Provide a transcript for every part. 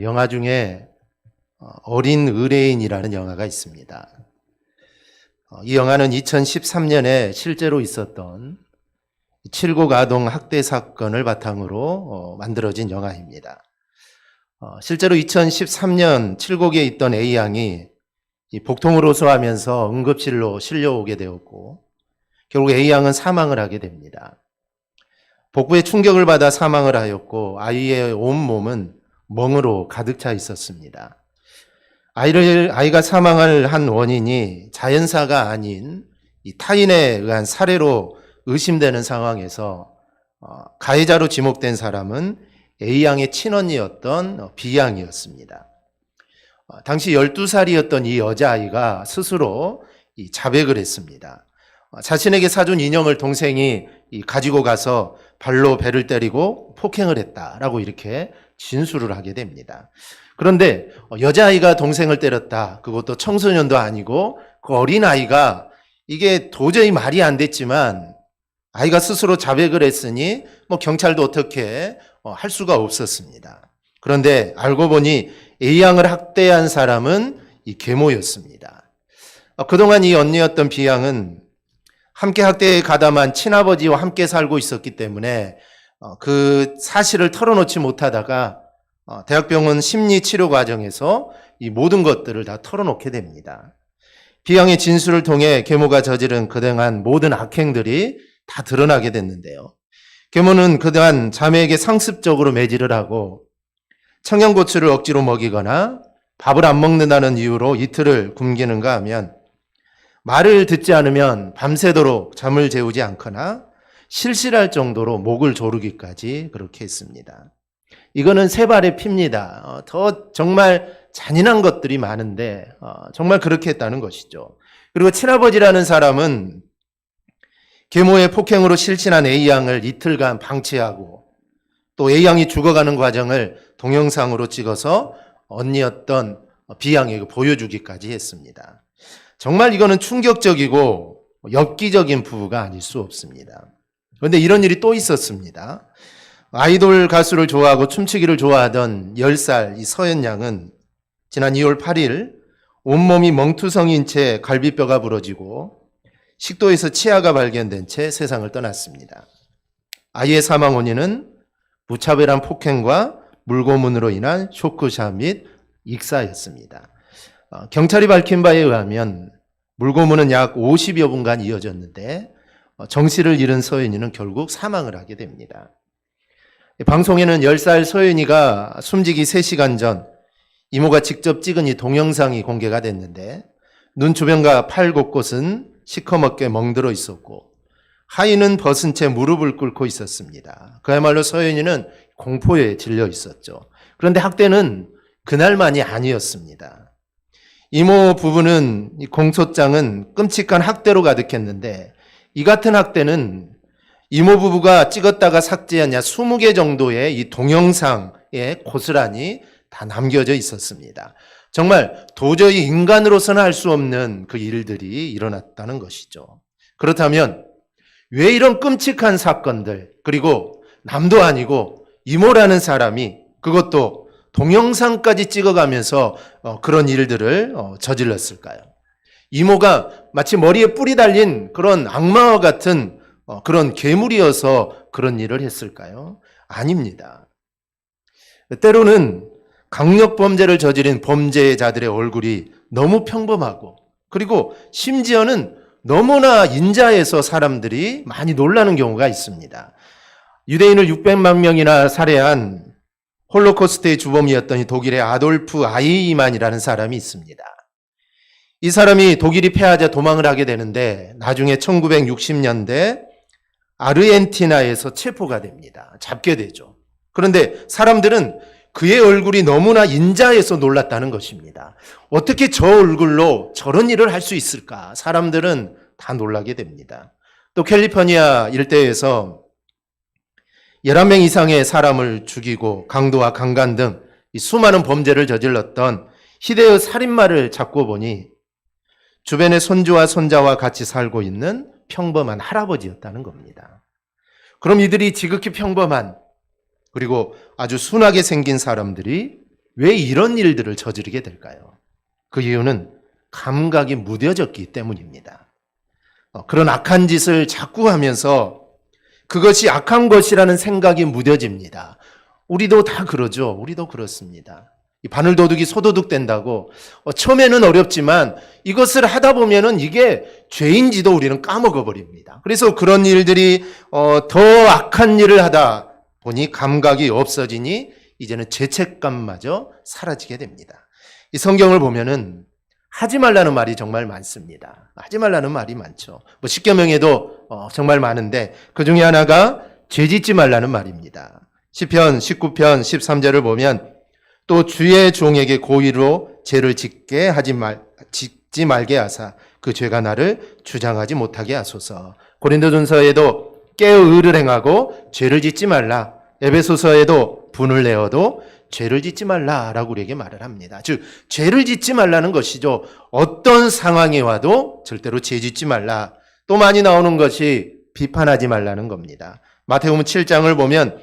영화 중에 어린 의뢰인이라는 영화가 있습니다. 이 영화는 2013년에 실제로 있었던 칠곡 아동 학대 사건을 바탕으로 만들어진 영화입니다. 실제로 2013년 칠곡에 있던 A양이 복통을 호소하면서 응급실로 실려오게 되었고 결국 A양은 사망을 하게 됩니다. 복부에 충격을 받아 사망을 하였고 아이의 온몸은 멍으로 가득 차 있었습니다. 아이가 사망을 한 원인이 자연사가 아닌 타인에 의한 살해로 의심되는 상황에서 가해자로 지목된 사람은 A양의 친언니였던 B양이었습니다. 당시 12살이었던 이 여자아이가 스스로 자백을 했습니다. 자신에게 사준 인형을 동생이 가지고 가서 발로 배를 때리고 폭행을 했다라고 이렇게 진술을 하게 됩니다. 그런데 여자아이가 동생을 때렸다. 그것도 청소년도 아니고 그 어린아이가 이게 도저히 말이 안 됐지만 아이가 스스로 자백을 했으니 경찰도 어떻게 할 수가 없었습니다. 그런데 알고 보니 A양을 학대한 사람은 이 계모였습니다. 그동안 이 언니였던 B양은 함께 학대에 가담한 친아버지와 함께 살고 있었기 때문에 그 사실을 털어놓지 못하다가 대학병원 심리치료 과정에서 이 모든 것들을 다 털어놓게 됩니다. B양의 진술을 통해 계모가 저지른 그동안 모든 악행들이 다 드러나게 됐는데요. 계모는 그동안 자매에게 상습적으로 매질을 하고 청양고추를 억지로 먹이거나 밥을 안 먹는다는 이유로 이틀을 굶기는가 하면 말을 듣지 않으면 밤새도록 잠을 재우지 않거나 실실할 정도로 목을 조르기까지 그렇게 했습니다. 이거는 세 발의 피입니다. 더 정말 잔인한 것들이 많은데 정말 그렇게 했다는 것이죠. 그리고 친아버지라는 사람은 계모의 폭행으로 실신한 A양을 이틀간 방치하고 또 A양이 죽어가는 과정을 동영상으로 찍어서 언니였던 B양에게 보여주기까지 했습니다. 정말 이거는 충격적이고 엽기적인 부부가 아닐 수 없습니다. 그런데 이런 일이 또 있었습니다. 아이돌 가수를 좋아하고 춤추기를 좋아하던 10살 이 서연 양은 지난 2월 8일 온몸이 멍투성인 채 갈비뼈가 부러지고 식도에서 치아가 발견된 채 세상을 떠났습니다. 아이의 사망 원인은 무차별한 폭행과 물고문으로 인한 쇼크샷 및 익사였습니다. 경찰이 밝힌 바에 의하면 물고문은 약 50여 분간 이어졌는데 정신을 잃은 서연이는 결국 사망을 하게 됩니다. 방송에는 10살 서연이가 숨지기 3시간 전 이모가 직접 찍은 이 동영상이 공개가 됐는데 눈 주변과 팔 곳곳은 시커멓게 멍들어 있었고 하의는 벗은 채 무릎을 꿇고 있었습니다. 그야말로 서연이는 공포에 질려 있었죠. 그런데 학대는 그날만이 아니었습니다. 이모 부부는 이 공소장은 끔찍한 학대로 가득했는데 이 같은 학대는 이모 부부가 찍었다가 삭제한 약 20개 정도의 이 동영상에 고스란히 다 남겨져 있었습니다. 정말 도저히 인간으로서는 할 수 없는 그 일들이 일어났다는 것이죠. 그렇다면 왜 이런 끔찍한 사건들, 그리고 남도 아니고 이모라는 사람이 그것도 동영상까지 찍어가면서 그런 일들을 저질렀을까요? 이모가 마치 머리에 뿔이 달린 그런 악마와 같은 그런 괴물이어서 그런 일을 했을까요? 아닙니다. 때로는 강력범죄를 저지른 범죄자들의 얼굴이 너무 평범하고 그리고 심지어는 너무나 인자해서 사람들이 많이 놀라는 경우가 있습니다. 유대인을 600만 명이나 살해한 홀로코스트의 주범이었던 이 독일의 아돌프 아이히만이라는 사람이 있습니다. 이 사람이 독일이 패하자 도망을 하게 되는데 나중에 1960년대 아르헨티나에서 체포가 됩니다. 잡게 되죠. 그런데 사람들은 그의 얼굴이 너무나 인자해서 놀랐다는 것입니다. 어떻게 저 얼굴로 저런 일을 할 수 있을까? 사람들은 다 놀라게 됩니다. 또 캘리포니아 일대에서 11명 이상의 사람을 죽이고 강도와 강간 등 수많은 범죄를 저질렀던 히데의 살인마를 잡고 보니 주변의 손주와 손자와 같이 살고 있는 평범한 할아버지였다는 겁니다. 그럼 이들이 지극히 평범한 그리고 아주 순하게 생긴 사람들이 왜 이런 일들을 저지르게 될까요? 그 이유는 감각이 무뎌졌기 때문입니다. 그런 악한 짓을 자꾸 하면서 그것이 악한 것이라는 생각이 무뎌집니다. 우리도 다 그러죠. 우리도 그렇습니다. 이 바늘도둑이 소도둑 된다고 처음에는 어렵지만 이것을 하다 보면은 이게 죄인지도 우리는 까먹어 버립니다. 그래서 그런 일들이 더 악한 일을 하다 보니 감각이 없어지니 이제는 죄책감마저 사라지게 됩니다. 이 성경을 보면은 하지 말라는 말이 정말 많습니다. 하지 말라는 말이 많죠. 뭐 십계명에도 정말 많은데 그 중에 하나가 죄 짓지 말라는 말입니다. 시편 19편 13절을 보면 또 주의 종에게 고의로 죄를 짓지 말게 하사 그 죄가 나를 주장하지 못하게 하소서. 고린도전서에도 깨어 의를 행하고 죄를 짓지 말라. 에베소서에도 분을 내어도 죄를 짓지 말라라고 우리에게 말을 합니다. 즉 죄를 짓지 말라는 것이죠. 어떤 상황에 와도 절대로 죄 짓지 말라. 또 많이 나오는 것이 비판하지 말라는 겁니다. 마태복음 7장을 보면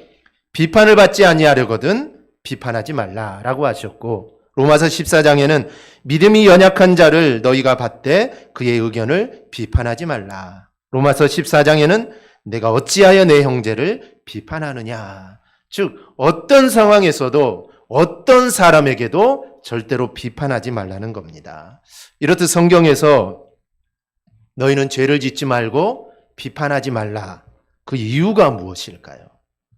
비판을 받지 아니하려거든 비판하지 말라라고 하셨고, 로마서 14장에는 믿음이 연약한 자를 너희가 받되 그의 의견을 비판하지 말라. 로마서 14장에는 내가 어찌하여 내 형제를 비판하느냐. 즉 어떤 상황에서도 어떤 사람에게도 절대로 비판하지 말라는 겁니다. 이렇듯 성경에서 너희는 죄를 짓지 말고 비판하지 말라. 그 이유가 무엇일까요?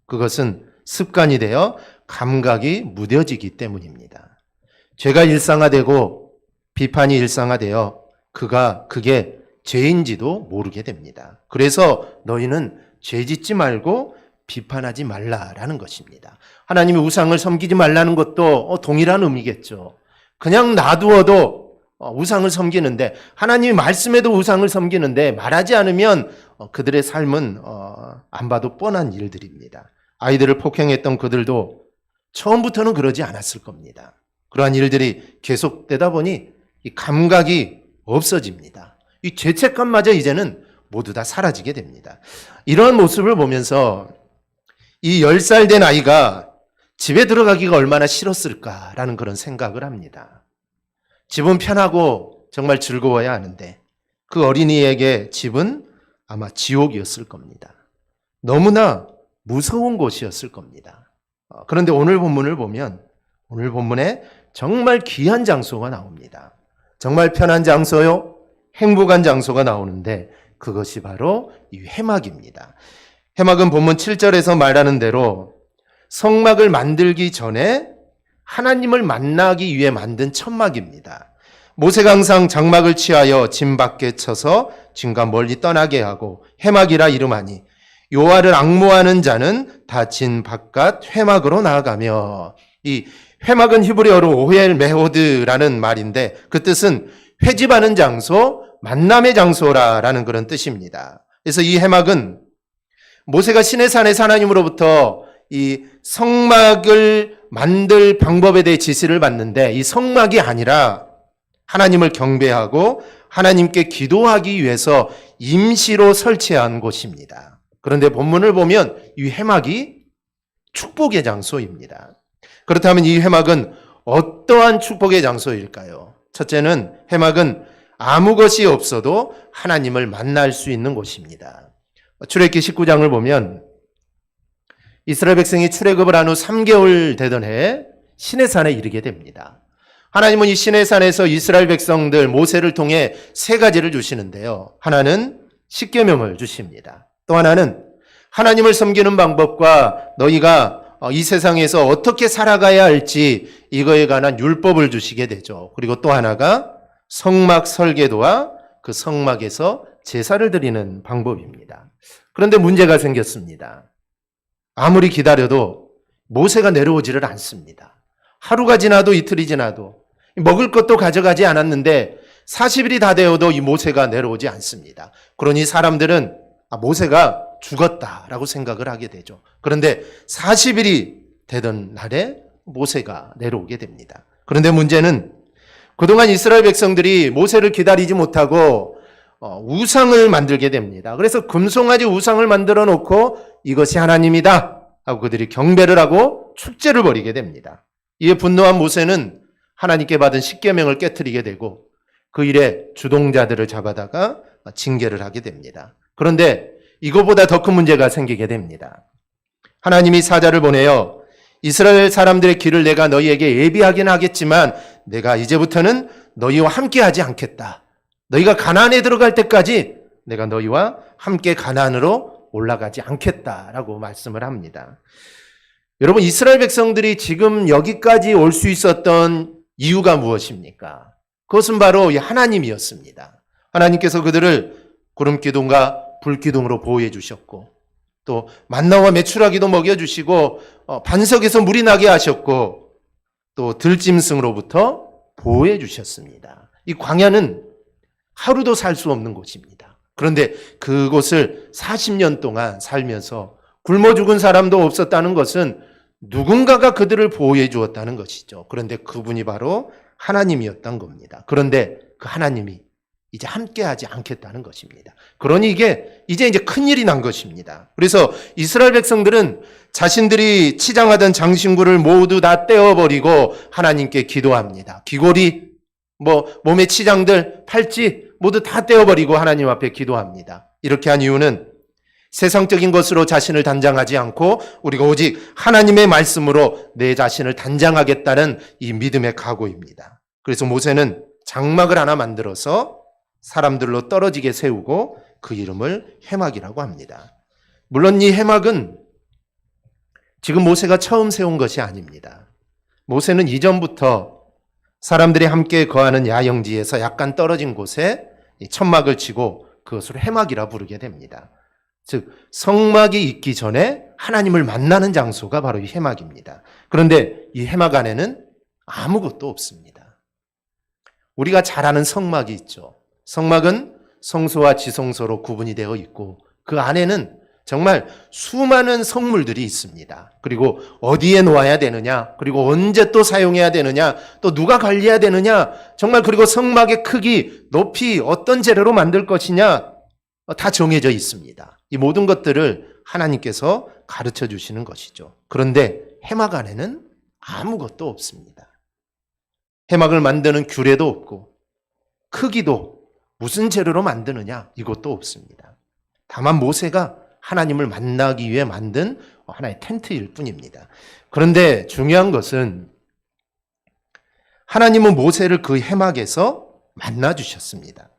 그것은 습관이 되어 감각이 무뎌지기 때문입니다. 죄가 일상화되고 비판이 일상화되어 그게 죄인지도 모르게 됩니다. 그래서 너희는 죄 짓지 말고 비판하지 말라라는 것입니다. 하나님이 우상을 섬기지 말라는 것도 동일한 의미겠죠. 그냥 놔두어도 우상을 섬기는데, 하나님이 말씀에도 우상을 섬기는데 말하지 않으면 그들의 삶은 안 봐도 뻔한 일들입니다. 아이들을 폭행했던 그들도 처음부터는 그러지 않았을 겁니다. 그러한 일들이 계속되다 보니 이 감각이 없어집니다. 이 죄책감마저 이제는 모두 다 사라지게 됩니다. 이런 모습을 보면서 이 10살 된 아이가 집에 들어가기가 얼마나 싫었을까라는 그런 생각을 합니다. 집은 편하고 정말 즐거워야 하는데 그 어린이에게 집은 아마 지옥이었을 겁니다. 너무나 무서운 곳이었을 겁니다. 그런데 오늘 본문을 보면 오늘 본문에 정말 귀한 장소가 나옵니다. 정말 편한 장소요, 행복한 장소가 나오는데 그것이 바로 이 회막입니다. 회막은 본문 7절에서 말하는 대로 성막을 만들기 전에 하나님을 만나기 위해 만든 천막입니다. 모세가 항상 장막을 취하여 진 밖에 쳐서 진과 멀리 떠나게 하고 회막이라 이름하니 여호와를 앙모하는 자는 다 진 바깥 회막으로 나아가며, 이 회막은 히브리어로 오헬 메호드라는 말인데 그 뜻은 회집하는 장소, 만남의 장소라는 그런 뜻입니다. 그래서 이 회막은 모세가 시내산에서 하나님으로부터 이 성막을 만들 방법에 대해 지시를 받는데 이 성막이 아니라 하나님을 경배하고 하나님께 기도하기 위해서 임시로 설치한 곳입니다. 그런데 본문을 보면 이 회막이 축복의 장소입니다. 그렇다면 이 회막은 어떠한 축복의 장소일까요? 첫째는 회막은 아무 것이 없어도 하나님을 만날 수 있는 곳입니다. 출애굽기 19장을 보면 이스라엘 백성이 출애굽을 한 후 3개월 되던 해에 시내산에 이르게 됩니다. 하나님은 이 시내산에서 이스라엘 백성들 모세를 통해 세 가지를 주시는데요. 하나는 십계명을 주십니다. 또 하나는 하나님을 섬기는 방법과 너희가 이 세상에서 어떻게 살아가야 할지 이거에 관한 율법을 주시게 되죠. 그리고 또 하나가 성막 설계도와 그 성막에서 제사를 드리는 방법입니다. 그런데 문제가 생겼습니다. 아무리 기다려도 모세가 내려오지를 않습니다. 하루가 지나도 이틀이 지나도 먹을 것도 가져가지 않았는데 40일이 다 되어도 이 모세가 내려오지 않습니다. 그러니 사람들은 모세가 죽었다라고 생각을 하게 되죠. 그런데 40일이 되던 날에 모세가 내려오게 됩니다. 그런데 문제는 그동안 이스라엘 백성들이 모세를 기다리지 못하고 우상을 만들게 됩니다. 그래서 금송아지 우상을 만들어 놓고 이것이 하나님이다 하고 그들이 경배를 하고 축제를 벌이게 됩니다. 이에 분노한 모세는 하나님께 받은 십계명을 깨트리게 되고 그 일에 주동자들을 잡아다가 징계를 하게 됩니다. 그런데 이거보다 더 큰 문제가 생기게 됩니다. 하나님이 사자를 보내어 이스라엘 사람들의 길을 내가 너희에게 예비하긴 하겠지만 내가 이제부터는 너희와 함께하지 않겠다. 너희가 가나안에 들어갈 때까지 내가 너희와 함께 가나안으로 올라가지 않겠다라고 말씀을 합니다. 여러분, 이스라엘 백성들이 지금 여기까지 올 수 있었던 이유가 무엇입니까? 그것은 바로 하나님이었습니다. 하나님께서 그들을 구름기둥과 불기둥으로 보호해 주셨고 또 만나와 메추라기도 먹여주시고 반석에서 물이 나게 하셨고 또 들짐승으로부터 보호해 주셨습니다. 이 광야는 하루도 살 수 없는 곳입니다. 그런데 그곳을 40년 동안 살면서 굶어 죽은 사람도 없었다는 것은 누군가가 그들을 보호해 주었다는 것이죠. 그런데 그분이 바로 하나님이었던 겁니다. 그런데 그 하나님이 이제 함께하지 않겠다는 것입니다. 그러니 이게 이제 큰일이 난 것입니다. 그래서 이스라엘 백성들은 자신들이 치장하던 장신구를 모두 다 떼어버리고 하나님께 기도합니다. 귀걸이, 몸의 치장들, 팔찌 모두 다 떼어버리고 하나님 앞에 기도합니다. 이렇게 한 이유는 세상적인 것으로 자신을 단장하지 않고 우리가 오직 하나님의 말씀으로 내 자신을 단장하겠다는 이 믿음의 각오입니다. 그래서 모세는 장막을 하나 만들어서 사람들로 떨어지게 세우고 그 이름을 해막이라고 합니다. 물론 이 해막은 지금 모세가 처음 세운 것이 아닙니다. 모세는 이전부터 사람들이 함께 거하는 야영지에서 약간 떨어진 곳에 천막을 치고 그것을 해막이라 부르게 됩니다. 즉 성막이 있기 전에 하나님을 만나는 장소가 바로 이 해막입니다. 그런데 이 해막 안에는 아무것도 없습니다. 우리가 잘 아는 성막이 있죠. 성막은 성소와 지성소로 구분이 되어 있고 그 안에는 정말 수많은 성물들이 있습니다. 그리고 어디에 놓아야 되느냐, 그리고 언제 또 사용해야 되느냐, 또 누가 관리해야 되느냐, 정말 그리고 성막의 크기, 높이, 어떤 재료로 만들 것이냐 다 정해져 있습니다. 이 모든 것들을 하나님께서 가르쳐 주시는 것이죠. 그런데 해막 안에는 아무것도 없습니다. 해막을 만드는 규례도 없고 크기도 무슨 재료로 만드느냐 이것도 없습니다. 다만 모세가 하나님을 만나기 위해 만든 하나의 텐트일 뿐입니다. 그런데 중요한 것은 하나님은 모세를 그 해막에서 만나 주셨습니다.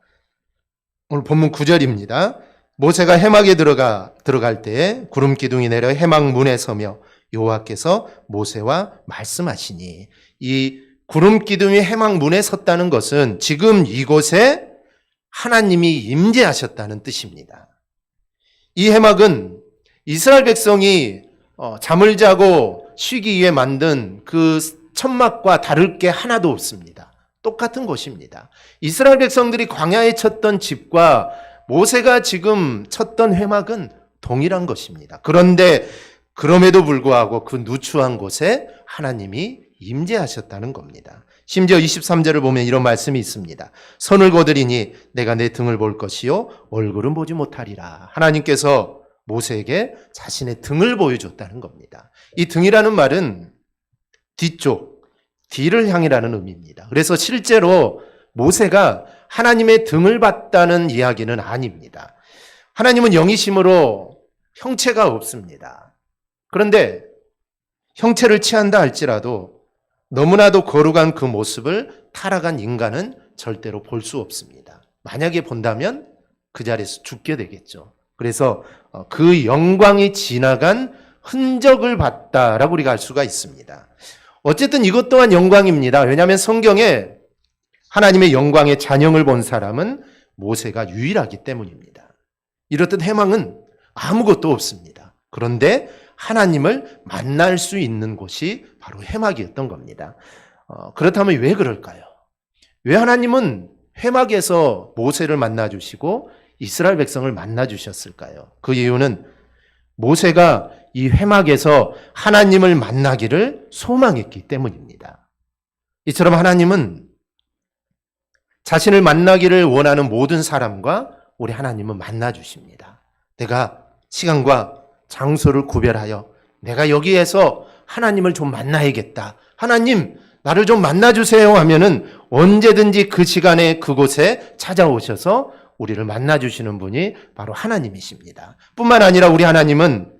오늘 본문 9절입니다. 모세가 해막에 들어갈 때에 구름 기둥이 내려 해막 문에 서며 여호와께서 모세와 말씀하시니, 이 구름 기둥이 해막 문에 섰다는 것은 지금 이곳에 하나님이 임재하셨다는 뜻입니다. 이 해막은 이스라엘 백성이 잠을 자고 쉬기 위해 만든 그 천막과 다를 게 하나도 없습니다. 똑같은 곳입니다. 이스라엘 백성들이 광야에 쳤던 집과 모세가 지금 쳤던 해막은 동일한 것입니다. 그런데 그럼에도 불구하고 그 누추한 곳에 하나님이 임재하셨다는 겁니다. 심지어 23절을 보면 이런 말씀이 있습니다. 손을 거드리니 내가 내 등을 볼 것이요 얼굴은 보지 못하리라. 하나님께서 모세에게 자신의 등을 보여줬다는 겁니다. 이 등이라는 말은 뒤쪽, 뒤를 향이라는 의미입니다. 그래서 실제로 모세가 하나님의 등을 봤다는 이야기는 아닙니다. 하나님은 영이심으로 형체가 없습니다. 그런데 형체를 취한다 할지라도 너무나도 거룩한 그 모습을 타락한 인간은 절대로 볼 수 없습니다. 만약에 본다면 그 자리에서 죽게 되겠죠. 그래서 그 영광이 지나간 흔적을 봤다라고 우리가 알 수가 있습니다. 어쨌든 이것 또한 영광입니다. 왜냐하면 성경에 하나님의 영광의 잔영을 본 사람은 모세가 유일하기 때문입니다. 이렇듯 해망은 아무것도 없습니다. 그런데 하나님을 만날 수 있는 곳이 바로 해막이었던 겁니다. 그렇다면 왜 그럴까요? 왜 하나님은 해막에서 모세를 만나 주시고 이스라엘 백성을 만나 주셨을까요? 그 이유는 모세가 이 해막에서 하나님을 만나기를 소망했기 때문입니다. 이처럼 하나님은 자신을 만나기를 원하는 모든 사람과 우리 하나님은 만나 주십니다. 내가 시간과 장소를 구별하여 내가 여기에서 하나님을 좀 만나야겠다. 하나님, 나를 좀 만나주세요 하면은 언제든지 그 시간에 그곳에 찾아오셔서 우리를 만나주시는 분이 바로 하나님이십니다. 뿐만 아니라 우리 하나님은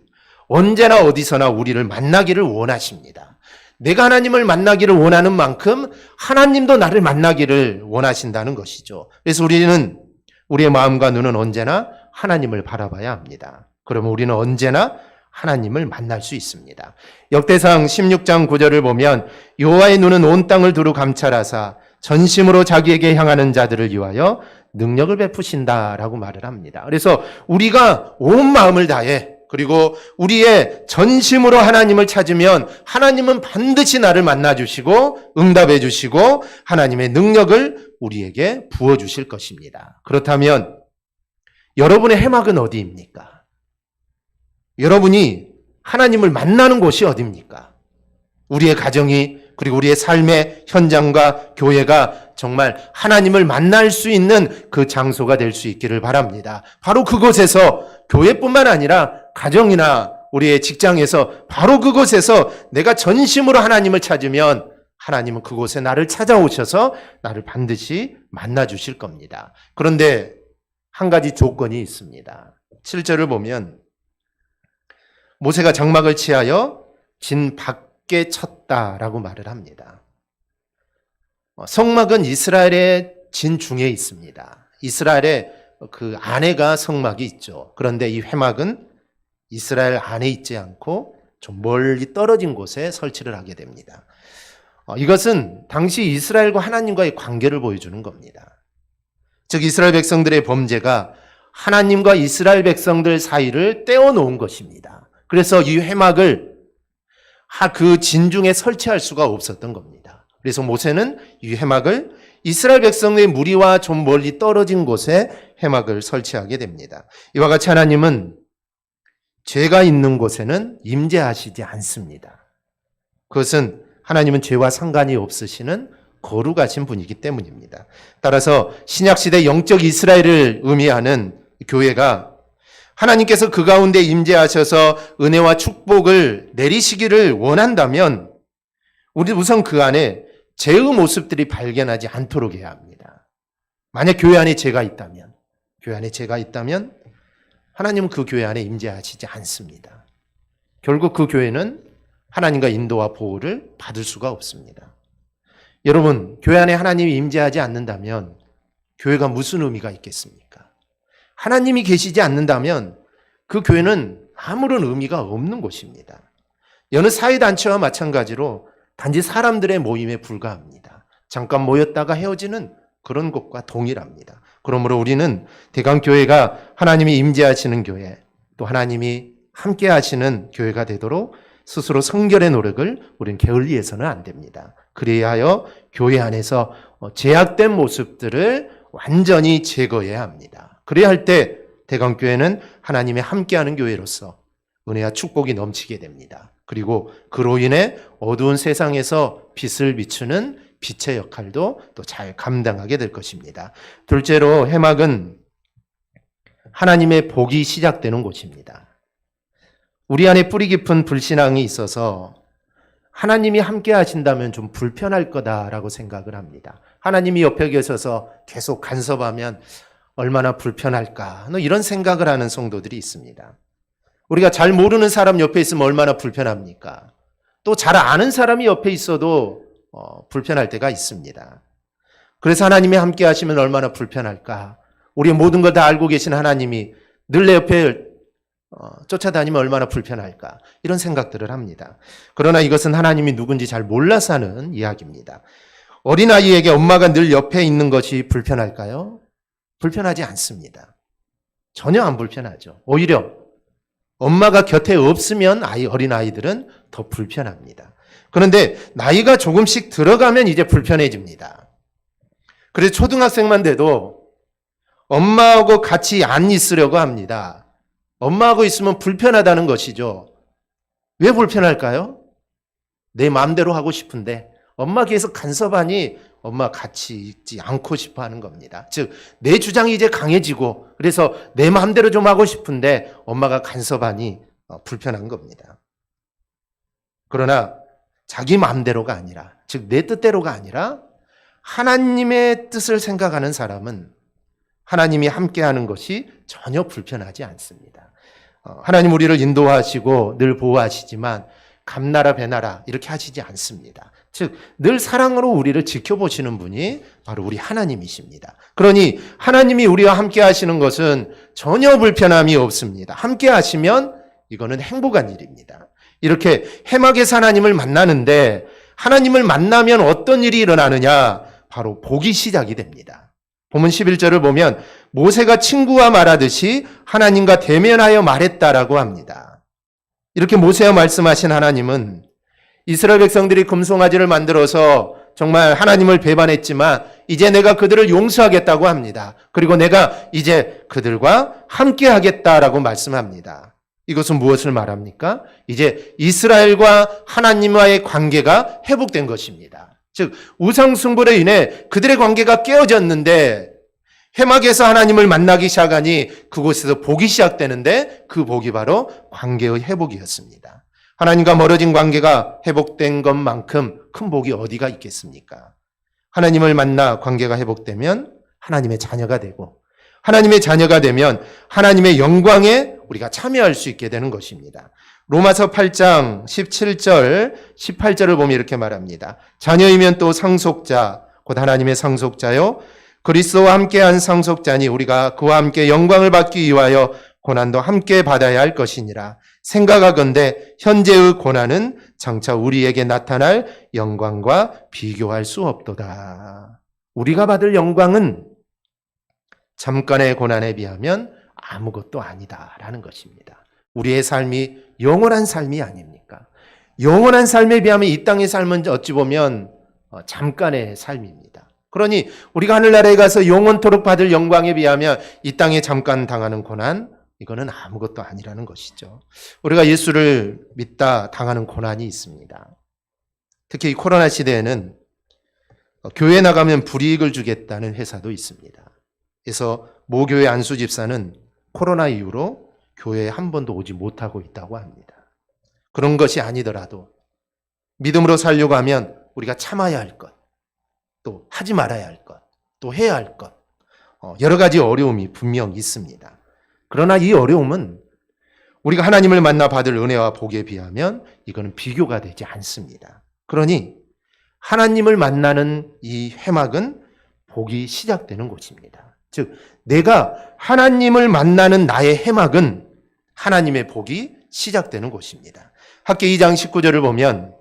언제나 어디서나 우리를 만나기를 원하십니다. 내가 하나님을 만나기를 원하는 만큼 하나님도 나를 만나기를 원하신다는 것이죠. 그래서 우리는 우리의 마음과 눈은 언제나 하나님을 바라봐야 합니다. 그러면 우리는 언제나 하나님을 만날 수 있습니다. 역대상 16장 9절을 보면 여호와의 눈은 온 땅을 두루 감찰하사 전심으로 자기에게 향하는 자들을 위하여 능력을 베푸신다라고 말을 합니다. 그래서 우리가 온 마음을 다해 그리고 우리의 전심으로 하나님을 찾으면 하나님은 반드시 나를 만나주시고 응답해 주시고 하나님의 능력을 우리에게 부어주실 것입니다. 그렇다면 여러분의 해막은 어디입니까? 여러분이 하나님을 만나는 곳이 어디입니까? 우리의 가정이 그리고 우리의 삶의 현장과 교회가 정말 하나님을 만날 수 있는 그 장소가 될 수 있기를 바랍니다. 바로 그곳에서 교회뿐만 아니라 가정이나 우리의 직장에서 바로 그곳에서 내가 전심으로 하나님을 찾으면 하나님은 그곳에 나를 찾아오셔서 나를 반드시 만나 주실 겁니다. 그런데 한 가지 조건이 있습니다. 7절을 보면 모세가 장막을 취하여 진 밖에 쳤다라고 말을 합니다. 성막은 이스라엘의 진 중에 있습니다. 이스라엘의 그 안에가 성막이 있죠. 그런데 이 회막은 이스라엘 안에 있지 않고 좀 멀리 떨어진 곳에 설치를 하게 됩니다. 이것은 당시 이스라엘과 하나님과의 관계를 보여주는 겁니다. 즉 이스라엘 백성들의 범죄가 하나님과 이스라엘 백성들 사이를 떼어놓은 것입니다. 그래서 이 회막을 그 진중에 설치할 수가 없었던 겁니다. 그래서 모세는 이 회막을 이스라엘 백성의 무리와 좀 멀리 떨어진 곳에 회막을 설치하게 됩니다. 이와 같이 하나님은 죄가 있는 곳에는 임재하시지 않습니다. 그것은 하나님은 죄와 상관이 없으시는 거룩하신 분이기 때문입니다. 따라서 신약시대 영적 이스라엘을 의미하는 교회가 하나님께서 그 가운데 임재하셔서 은혜와 축복을 내리시기를 원한다면 우리 우선 그 안에 죄의 모습들이 발견하지 않도록 해야 합니다. 만약 교회 안에 죄가 있다면 하나님은 그 교회 안에 임재하시지 않습니다. 결국 그 교회는 하나님과 인도와 보호를 받을 수가 없습니다. 여러분, 교회 안에 하나님이 임재하지 않는다면 교회가 무슨 의미가 있겠습니까? 하나님이 계시지 않는다면 그 교회는 아무런 의미가 없는 곳입니다. 여느 사회단체와 마찬가지로 단지 사람들의 모임에 불과합니다. 잠깐 모였다가 헤어지는 그런 것과 동일합니다. 그러므로 우리는 대강교회가 하나님이 임재하시는 교회, 또 하나님이 함께 하시는 교회가 되도록 스스로 성결의 노력을 우리는 게을리해서는 안 됩니다. 그래야 하여 교회 안에서 제약된 모습들을 완전히 제거해야 합니다. 그래야 할 때 대강교회는 하나님의 함께하는 교회로서 은혜와 축복이 넘치게 됩니다. 그리고 그로 인해 어두운 세상에서 빛을 비추는 빛의 역할도 또 잘 감당하게 될 것입니다. 둘째로 회막은 하나님의 복이 시작되는 곳입니다. 우리 안에 뿌리 깊은 불신앙이 있어서 하나님이 함께 하신다면 좀 불편할 거다라고 생각을 합니다. 하나님이 옆에 계셔서 계속 간섭하면 얼마나 불편할까 이런 생각을 하는 성도들이 있습니다. 우리가 잘 모르는 사람 옆에 있으면 얼마나 불편합니까? 또 잘 아는 사람이 옆에 있어도 불편할 때가 있습니다. 그래서 하나님이 함께 하시면 얼마나 불편할까? 우리의 모든 걸 다 알고 계신 하나님이 늘 내 옆에 쫓아다니면 얼마나 불편할까? 이런 생각들을 합니다. 그러나 이것은 하나님이 누군지 잘 몰라서 하는 이야기입니다. 어린아이에게 엄마가 늘 옆에 있는 것이 불편할까요? 불편하지 않습니다. 전혀 안 불편하죠. 오히려 엄마가 곁에 없으면 어린아이들은 더 불편합니다. 그런데 나이가 조금씩 들어가면 이제 불편해집니다. 그래서 초등학생만 돼도 엄마하고 같이 안 있으려고 합니다. 엄마하고 있으면 불편하다는 것이죠. 왜 불편할까요? 내 마음대로 하고 싶은데 엄마 계속 간섭하니 엄마 같이 있지 않고 싶어 하는 겁니다. 즉, 내 주장이 이제 강해지고 그래서 내 마음대로 좀 하고 싶은데 엄마가 간섭하니 불편한 겁니다. 그러나 자기 마음대로가 아니라, 즉 내 뜻대로가 아니라 하나님의 뜻을 생각하는 사람은 하나님이 함께하는 것이 전혀 불편하지 않습니다. 하나님 우리를 인도하시고 늘 보호하시지만 감나라 배나라 이렇게 하시지 않습니다. 즉 늘 사랑으로 우리를 지켜보시는 분이 바로 우리 하나님이십니다. 그러니 하나님이 우리와 함께 하시는 것은 전혀 불편함이 없습니다. 함께 하시면 이거는 행복한 일입니다. 이렇게 해막에서 하나님을 만나는데 하나님을 만나면 어떤 일이 일어나느냐? 바로 복이 시작이 됩니다. 본문 11절을 보면 모세가 친구와 말하듯이 하나님과 대면하여 말했다라고 합니다. 이렇게 모세와 말씀하신 하나님은 이스라엘 백성들이 금송아지를 만들어서 정말 하나님을 배반했지만 이제 내가 그들을 용서하겠다고 합니다. 그리고 내가 이제 그들과 함께 하겠다라고 말씀합니다. 이것은 무엇을 말합니까? 이제 이스라엘과 하나님과의 관계가 회복된 것입니다. 즉 우상 숭배로 인해 그들의 관계가 깨어졌는데 해막에서 하나님을 만나기 시작하니 그곳에서 복이 시작되는데 그 복이 바로 관계의 회복이었습니다. 하나님과 멀어진 관계가 회복된 것만큼 큰 복이 어디가 있겠습니까? 하나님을 만나 관계가 회복되면 하나님의 자녀가 되고 하나님의 자녀가 되면 하나님의 영광에 우리가 참여할 수 있게 되는 것입니다. 로마서 8장 17절 18절을 보면 이렇게 말합니다. 자녀이면 또 상속자 곧 하나님의 상속자요 그리스도와 함께한 상속자니 우리가 그와 함께 영광을 받기 위하여 고난도 함께 받아야 할 것이니라. 생각하건대 현재의 고난은 장차 우리에게 나타날 영광과 비교할 수 없도다. 우리가 받을 영광은 잠깐의 고난에 비하면 아무것도 아니다라는 것입니다. 우리의 삶이 영원한 삶이 아닙니까? 영원한 삶에 비하면 이 땅의 삶은 어찌 보면 잠깐의 삶입니다. 그러니 우리가 하늘나라에 가서 영원토록 받을 영광에 비하면 이 땅에 잠깐 당하는 고난, 이거는 아무것도 아니라는 것이죠. 우리가 예수를 믿다 당하는 고난이 있습니다. 특히 이 코로나 시대에는 교회 나가면 불이익을 주겠다는 회사도 있습니다. 그래서 모 교회 안수 집사는 코로나 이후로 교회에 한 번도 오지 못하고 있다고 합니다. 그런 것이 아니더라도 믿음으로 살려고 하면 우리가 참아야 할 것, 또 하지 말아야 할 것, 또 해야 할 것, 여러 가지 어려움이 분명 있습니다. 그러나 이 어려움은 우리가 하나님을 만나 받을 은혜와 복에 비하면 이거는 비교가 되지 않습니다. 그러니 하나님을 만나는 이 회막은 복이 시작되는 곳입니다. 즉 내가 하나님을 만나는 나의 회막은 하나님의 복이 시작되는 곳입니다. 학계 2장 19절을 보면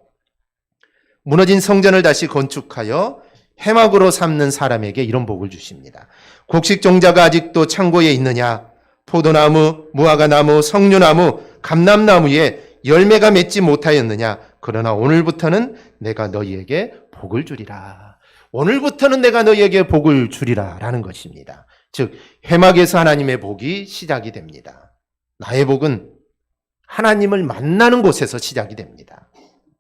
무너진 성전을 다시 건축하여 회막으로 삼는 사람에게 이런 복을 주십니다. 곡식 종자가 아직도 창고에 있느냐? 포도나무, 무화과나무, 석류나무, 감람나무에 열매가 맺지 못하였느냐? 그러나 오늘부터는 내가 너희에게 복을 주리라. 오늘부터는 내가 너희에게 복을 주리라 라는 것입니다. 즉 회막에서 하나님의 복이 시작이 됩니다. 나의 복은 하나님을 만나는 곳에서 시작이 됩니다.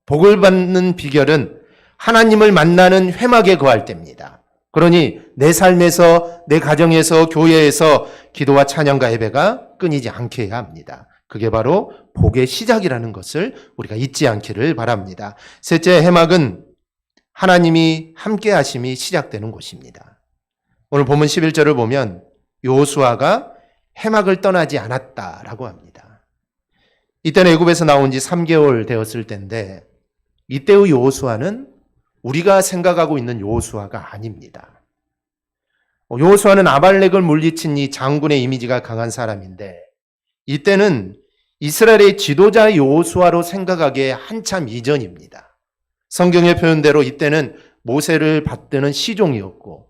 복을 받는 비결은 하나님을 만나는 회막에 거할 때입니다. 그러니 내 삶에서, 내 가정에서, 교회에서 기도와 찬양과 예배가 끊이지 않게 해야 합니다. 그게 바로 복의 시작이라는 것을 우리가 잊지 않기를 바랍니다. 셋째, 회막은 하나님이 함께 하심이 시작되는 곳입니다. 오늘 본문 11절을 보면 여호수아가 회막을 떠나지 않았다라고 합니다. 이때는 애굽에서 나온 지 3개월 되었을 때인데 이때의 여호수아는 우리가 생각하고 있는 여호수아가 아닙니다. 여호수아는 아말렉을 물리친 이 장군의 이미지가 강한 사람인데 이때는 이스라엘의 지도자 여호수아로 생각하기에 한참 이전입니다. 성경의 표현대로 이때는 모세를 받드는 시종이었고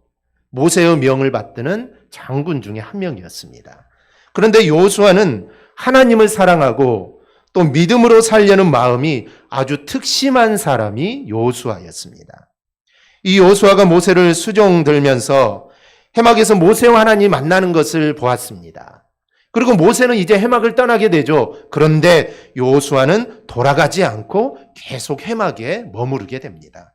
모세의 명을 받드는 장군 중에 한 명이었습니다. 그런데 여호수아는 하나님을 사랑하고 또 믿음으로 살려는 마음이 아주 특심한 사람이 여호수아였습니다. 이 여호수아가 모세를 수종 들면서 회막에서 모세와 하나님 만나는 것을 보았습니다. 그리고 모세는 이제 회막을 떠나게 되죠. 그런데 여호수아는 돌아가지 않고 계속 회막에 머무르게 됩니다.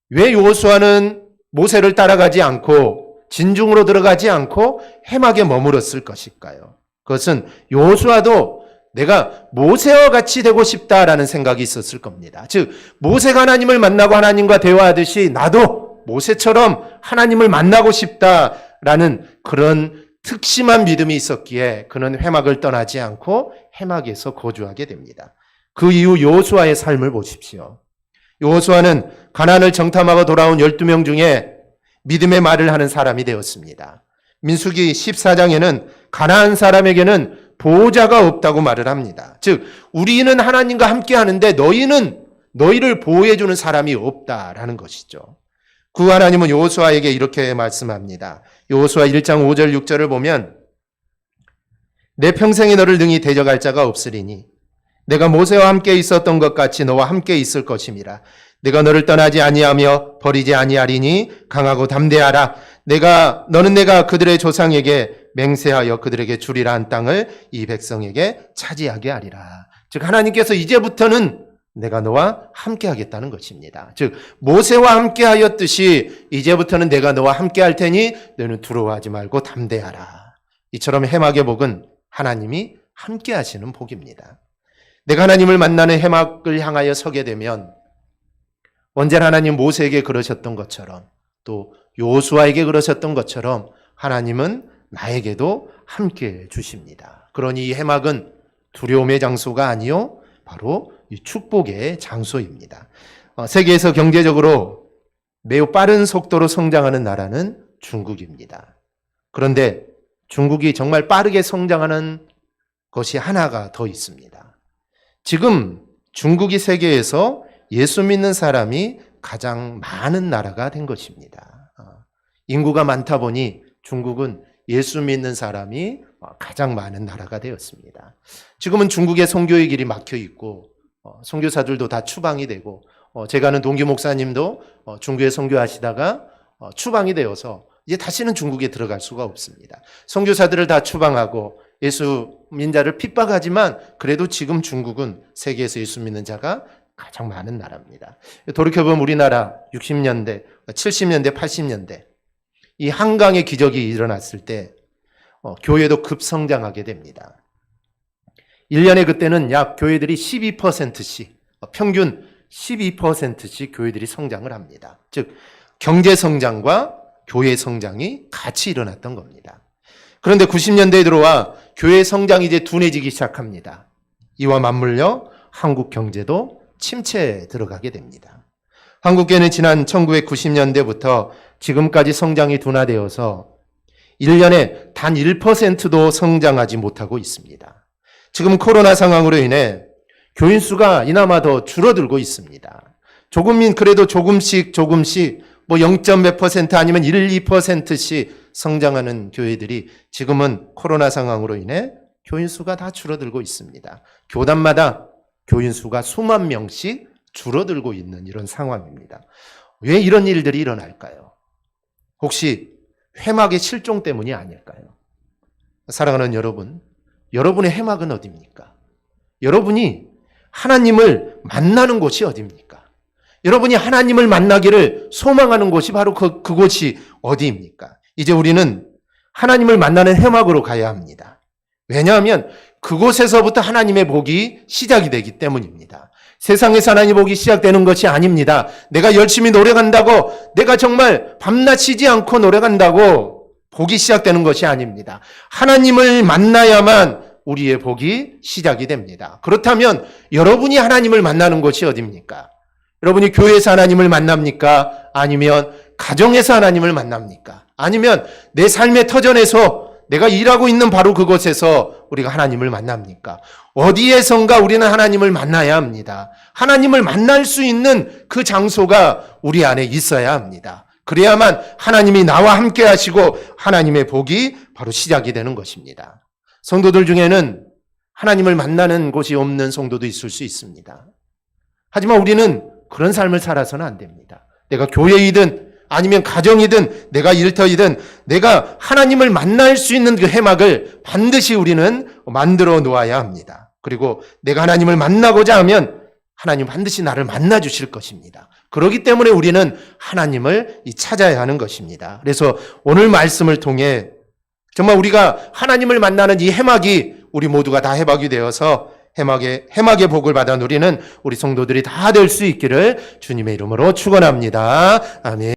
왜 여호수아는 모세를 따라가지 않고 진중으로 들어가지 않고 회막에 머물렀을 것일까요? 그것은 여호수아도 내가 모세와 같이 되고 싶다라는 생각이 있었을 겁니다. 즉 모세가 하나님을 만나고 하나님과 대화하듯이 나도 모세처럼 하나님을 만나고 싶다라는 그런 특심한 믿음이 있었기에 그는 회막을 떠나지 않고 회막에서 거주하게 됩니다. 그 이후 여호수아의 삶을 보십시오. 여호수아는 가나안을 정탐하고 돌아온 12명 중에 믿음의 말을 하는 사람이 되었습니다. 민수기 14장에는 가나안 사람에게는 보호자가 없다고 말을 합니다. 즉 우리는 하나님과 함께 하는데 너희를 보호해 주는 사람이 없다라는 것이죠. 그 하나님은 여호수아에게 이렇게 말씀합니다. 여호수아 1장 5절 6절을 보면 내 평생에 너를 능히 대적할 자가 없으리니 내가 모세와 함께 있었던 것 같이 너와 함께 있을 것임이라. 내가 너를 떠나지 아니하며 버리지 아니하리니 강하고 담대하라. 너는 내가 그들의 조상에게 맹세하여 그들에게 주리라 한 땅을 이 백성에게 차지하게 하리라. 즉 하나님께서 이제부터는 내가 너와 함께 하겠다는 것입니다. 즉 모세와 함께 하였듯이 이제부터는 내가 너와 함께 할 테니 너는 두려워하지 말고 담대하라. 이처럼 해막의 복은 하나님이 함께 하시는 복입니다. 내가 하나님을 만나는 해막을 향하여 서게 되면 언제나 하나님 모세에게 그러셨던 것처럼 또 여호수아에게 그러셨던 것처럼 하나님은 나에게도 함께 주십니다. 그러니 이 해막은 두려움의 장소가 아니요 바로 이 축복의 장소입니다. 세계에서 경제적으로 매우 빠른 속도로 성장하는 나라는 중국입니다. 그런데 중국이 정말 빠르게 성장하는 것이 하나가 더 있습니다. 지금 중국이 세계에서 예수 믿는 사람이 가장 많은 나라가 된 것입니다. 인구가 많다 보니 중국은 예수 믿는 사람이 가장 많은 나라가 되었습니다. 지금은 중국의 선교의 길이 막혀 있고 선교사들도 다 추방이 되고 제가 아는 동기 목사님도 중국에 선교하시다가 추방이 되어서 이제 다시는 중국에 들어갈 수가 없습니다. 선교사들을 다 추방하고 예수 민자를 핍박하지만 그래도 지금 중국은 세계에서 예수 믿는 자가 가장 많은 나라입니다. 돌이켜보면 우리나라 60년대, 70년대, 80년대 이 한강의 기적이 일어났을 때 교회도 급성장하게 됩니다. 1년에 그때는 약 교회들이 12%씩 평균 12%씩 교회들이 성장을 합니다. 즉 경제 성장과 교회 성장이 같이 일어났던 겁니다. 그런데 90년대에 들어와 교회 성장이 이제 둔해지기 시작합니다. 이와 맞물려 한국 경제도 침체에 들어가게 됩니다. 한국교회는 지난 1990년대부터 지금까지 성장이 둔화되어서 1년에 단 1%도 성장하지 못하고 있습니다. 지금 코로나 상황으로 인해 교인 수가 이나마 더 줄어들고 있습니다. 그래도 조금씩 뭐 0.몇 % 아니면 1, 2%씩 성장하는 교회들이 지금은 코로나 상황으로 인해 교인 수가 다 줄어들고 있습니다. 교단마다 교인 수가 수만 명씩 줄어들고 있는 이런 상황입니다. 왜 이런 일들이 일어날까요? 혹시 회막의 실종 때문이 아닐까요? 사랑하는 여러분, 여러분의 회막은 어디입니까? 여러분이 하나님을 만나는 곳이 어디입니까? 여러분이 하나님을 만나기를 소망하는 곳이 바로 그곳이 어디입니까? 이제 우리는 하나님을 만나는 회막으로 가야 합니다. 왜냐하면 그곳에서부터 하나님의 복이 시작이 되기 때문입니다. 세상에서 하나님의 복이 시작되는 것이 아닙니다. 내가 열심히 노력한다고, 내가 정말 밤낮 쉬지 않고 노력한다고 복이 시작되는 것이 아닙니다. 하나님을 만나야만 우리의 복이 시작이 됩니다. 그렇다면 여러분이 하나님을 만나는 곳이 어디입니까? 여러분이 교회에서 하나님을 만납니까? 아니면 가정에서 하나님을 만납니까? 아니면 내 삶의 터전에서 내가 일하고 있는 바로 그곳에서 우리가 하나님을 만납니까? 어디에선가 우리는 하나님을 만나야 합니다. 하나님을 만날 수 있는 그 장소가 우리 안에 있어야 합니다. 그래야만 하나님이 나와 함께 하시고 하나님의 복이 바로 시작이 되는 것입니다. 성도들 중에는 하나님을 만나는 곳이 없는 성도도 있을 수 있습니다. 하지만 우리는 그런 삶을 살아서는 안 됩니다. 내가 교회이든 아니면 가정이든 내가 일터이든 내가 하나님을 만날 수 있는 그 해막을 반드시 우리는 만들어 놓아야 합니다. 그리고 내가 하나님을 만나고자 하면 하나님 반드시 나를 만나 주실 것입니다. 그렇기 때문에 우리는 하나님을 찾아야 하는 것입니다. 그래서 오늘 말씀을 통해 정말 우리가 하나님을 만나는 이 해막이 우리 모두가 다 해박이 되어서 해막의 복을 받아 누리는 우리 성도들이 다 될 수 있기를 주님의 이름으로 축원합니다. 아멘.